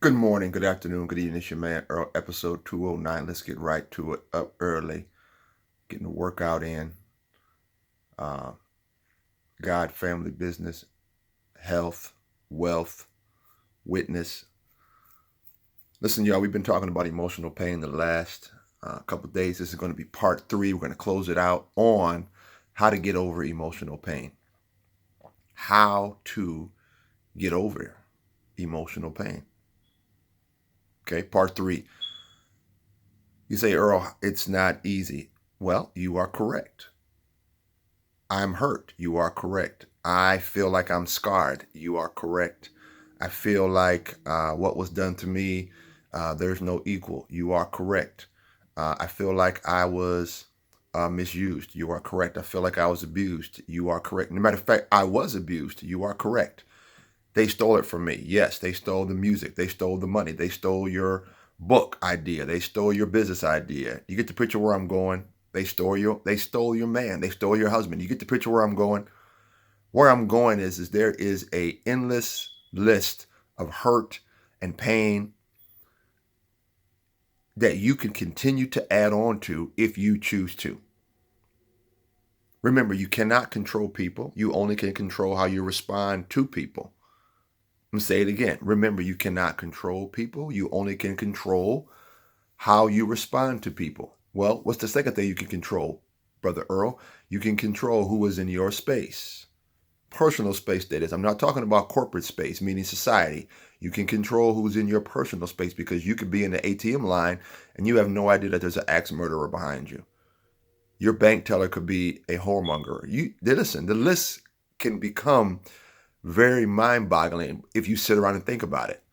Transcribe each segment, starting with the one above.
Good morning, good afternoon, good evening. It's your man Earl, episode 209. Let's get right to it. Up early, getting the workout in. Uh, God, family, business, health, wealth, witness. Listen, y'all, we've been talking about emotional pain the last couple of days. This is going to be part three. We're going to close it out on how to get over emotional pain. How to get over emotional pain. Okay, part three. You say, Earl, it's not easy. Well, you are correct. I'm hurt. You are correct. I feel like I'm scarred. You are correct. I feel like what was done to me, there's no equal. You are correct. I feel like I was misused. You are correct. I feel like I was abused. You are correct. No matter of fact, I was abused. You are correct. They stole it from me. Yes, they stole the music. They stole the money. They stole your book idea. They stole your business idea. You get the picture where I'm going. They stole your man. They stole your husband. You get the picture where I'm going. Where I'm going is there is a endless list of hurt and pain that you can continue to add on to if you choose to. Remember, you cannot control people. You only can control how you respond to people. I'm going to say it again. Remember, you cannot control people. You only can control how you respond to people. Well, what's the second thing you can control, Brother Earl? You can control who is in your space. Personal space, that is. I'm not talking about corporate space, meaning society. You can control who's in your personal space because you could be in the ATM line and you have no idea that there's an axe murderer behind you. Your bank teller could be a whoremonger. Listen, the list can become very mind-boggling if you sit around and think about it.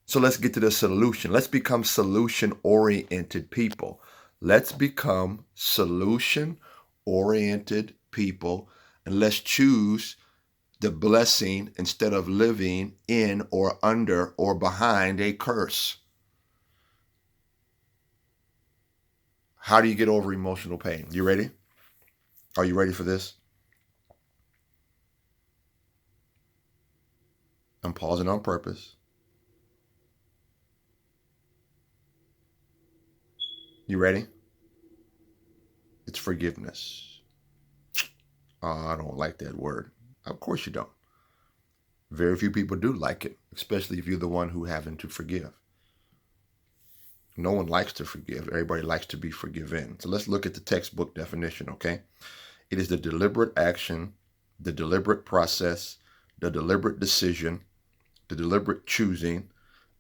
So let's get to the solution. Let's become solution-oriented people. Let's become solution-oriented people, and let's choose the blessing instead of living in or under or behind a curse. How do you get over emotional pain? You ready? Are you ready for this? I'm pausing on purpose. You ready? It's forgiveness. Oh, I don't like that word. Of course you don't. Very few people do like it, especially if you're the one who having to forgive. No one likes to forgive. Everybody likes to be forgiven. So let's look at the textbook definition, okay? It is the deliberate action, the deliberate process, the deliberate decision, the deliberate choosing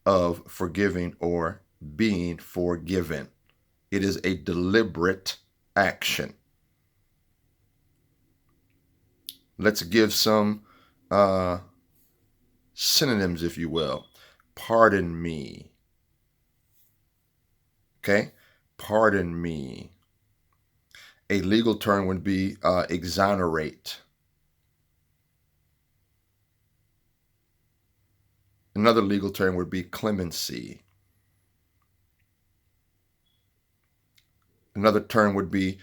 of forgiving or being forgiven. It is a deliberate action. Let's give some synonyms, if you will. Pardon me. Okay? Pardon me. A legal term would be exonerate. Another legal term would be clemency. Another term would be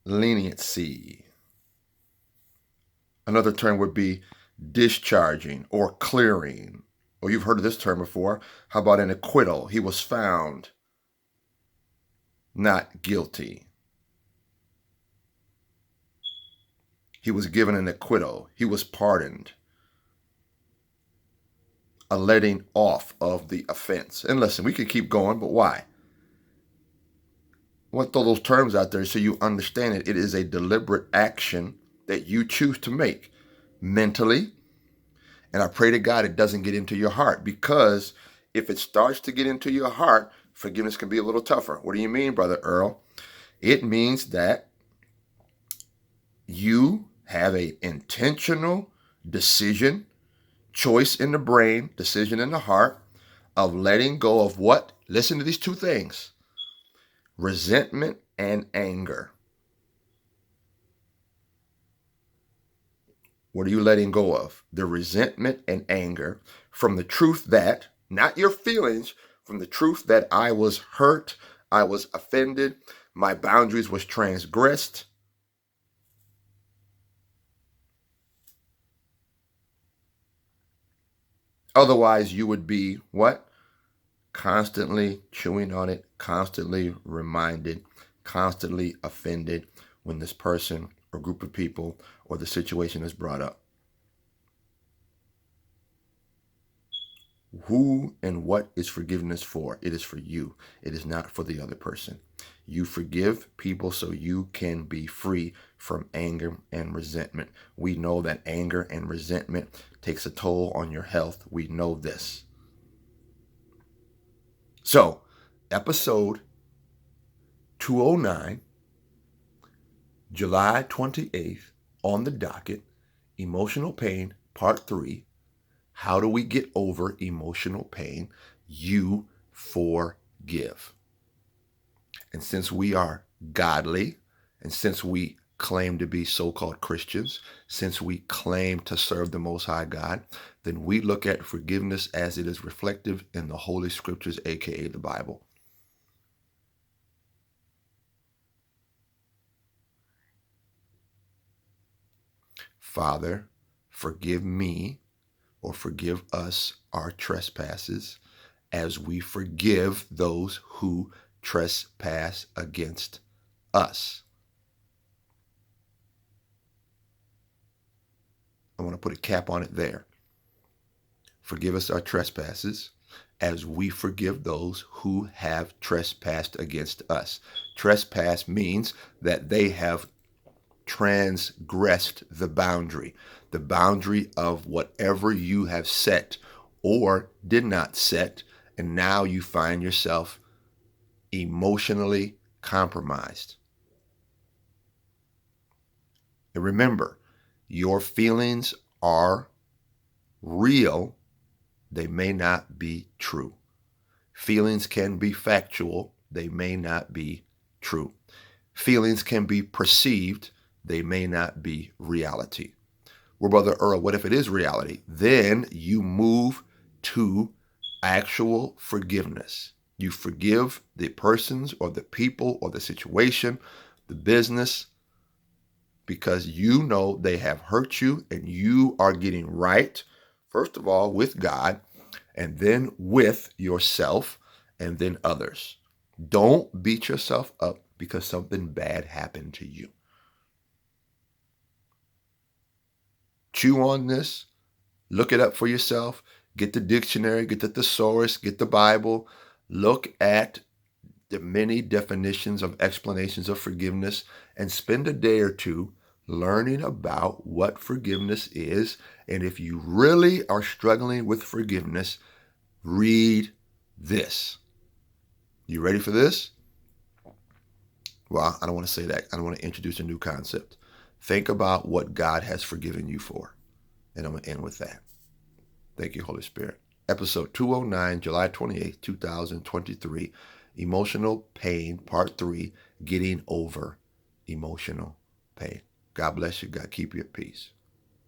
leniency. Another term would be discharging or clearing. Well, you've heard of this term before. How about an acquittal? He was found not guilty. He was given an acquittal. He was pardoned. A letting off of the offense. And listen, we could keep going, but why? I want to throw those terms out there so you understand it. It is a deliberate action that you choose to make mentally. And I pray to God it doesn't get into your heart, because if it starts to get into your heart, forgiveness can be a little tougher. What do you mean, Brother Earl? It means that you have an intentional decision, choice in the brain, decision in the heart of letting go of what? Listen to these two things: resentment and anger. What are you letting go of? The resentment and anger from the truth that, not your feelings, from the truth that I was hurt, I was offended, my boundaries was transgressed. Otherwise, you would be what? Constantly chewing on it, constantly reminded, constantly offended when this person or group of people or the situation is brought up. Who and what is forgiveness for? It is for you. It is not for the other person. You forgive people so you can be free from anger and resentment. We know that anger and resentment takes a toll on your health. We know this. So, episode 209, July 28th, on the docket, Emotional Pain, Part 3. How do we get over emotional pain? You forgive. And since we are godly, and since we claim to be so-called Christians, since we claim to serve the Most High God, then we look at forgiveness as it is reflective in the Holy Scriptures, aka the Bible. Father, forgive me, or forgive us our trespasses, as we forgive those who trespass against us. I want to put a cap on it there. Forgive us our trespasses, as we forgive those who have trespassed against us. Trespass means that they have transgressed the boundary of whatever you have set or did not set, and now you find yourself emotionally compromised. And remember, your feelings are real. They may not be true. Feelings can be factual. They may not be true. Feelings can be perceived. They may not be reality. Well, Brother Earl, what if it is reality? Then you move to actual forgiveness. You forgive the persons or the people or the situation, the business, because you know they have hurt you and you are getting right, first of all, with God, and then with yourself, and then others. Don't beat yourself up because something bad happened to you. Chew on this, look it up for yourself, get the dictionary, get the thesaurus, get the Bible, look at the many definitions of explanations of forgiveness, and spend a day or two learning about what forgiveness is. And if you really are struggling with forgiveness, read this. You ready for this? Well, I don't want to say that. I don't want to introduce a new concept. Think about what God has forgiven you for. And I'm going to end with that. Thank you, Holy Spirit. Episode 209, July 28th, 2023. Emotional Pain, Part 3, Getting Over Emotional Pain. God bless you. God keep you at peace.